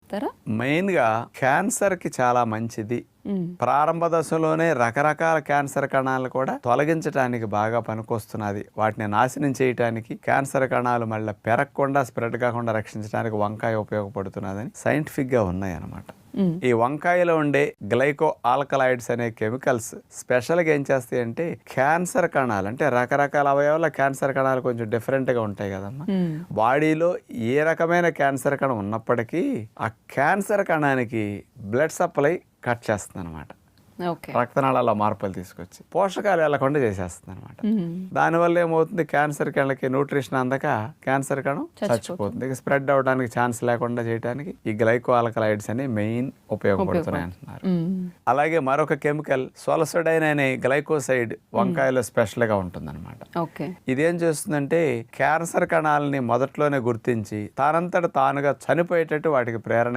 చెప్తారా? మెయిన్గా క్యాన్సర్కి చాలా మంచిది. ప్రారంభ దశలోనే రకరకాల క్యాన్సర్ కణాలు కూడా తొలగించడానికి బాగా పనికొస్తున్నది. వాటిని నాశనం చేయడానికి, క్యాన్సర్ కణాలు మళ్ళీ పెరగకుండా స్ప్రెడ్ కాకుండా రక్షించడానికి వంకాయ ఉపయోగపడుతున్నదని సైంటిఫిక్గా ఉన్నాయన్నమాట. ఈ వంకాయలో ఉండే గ్లైకో ఆల్కలాయిడ్స్ అనే కెమికల్స్ స్పెషల్గా ఏం చేస్తాయి అంటే క్యాన్సర్ కణాలు, అంటే రకరకాల అవయవాల క్యాన్సర్ కణాలు కొంచెం డిఫరెంట్గా ఉంటాయి కదమ్మా. బాడీలో ఏ రకమైన క్యాన్సర్ కణం ఉన్నప్పటికీ ఆ క్యాన్సర్ కణానికి బ్లడ్ సప్లై కట్ చేస్తుంది అనమాట. రక్తనాళాల మార్పులు తీసుకొచ్చి పోషకాలు వెళ్లకుండా చేసేస్తుంది అనమాట. దానివల్ల ఏమవుతుంది, క్యాన్సర్ కణకి న్యూట్రిషన్ అందక క్యాన్సర్ కణం చచ్చిపోతుంది. ఇక స్ప్రెడ్ అవడానికి ఛాన్స్ లేకుండా చేయడానికి ఈ గ్లైకో ఆల్కలాయిడ్స్ అని మెయిన్ ఉపయోగపడుతున్నాయి అంటున్నారు. అలాగే మరొక కెమికల్ సోలసోడైన్ అనే గ్లైకోసైడ్ వంకాయలో స్పెషల్ గా ఉంటుంది అనమాట. ఇదేం చేస్తుందంటే క్యాన్సర్ కణాలని మొదట్లోనే గుర్తించి తానంతట తానుగా చనిపోయేటట్టు వాటికి ప్రేరణ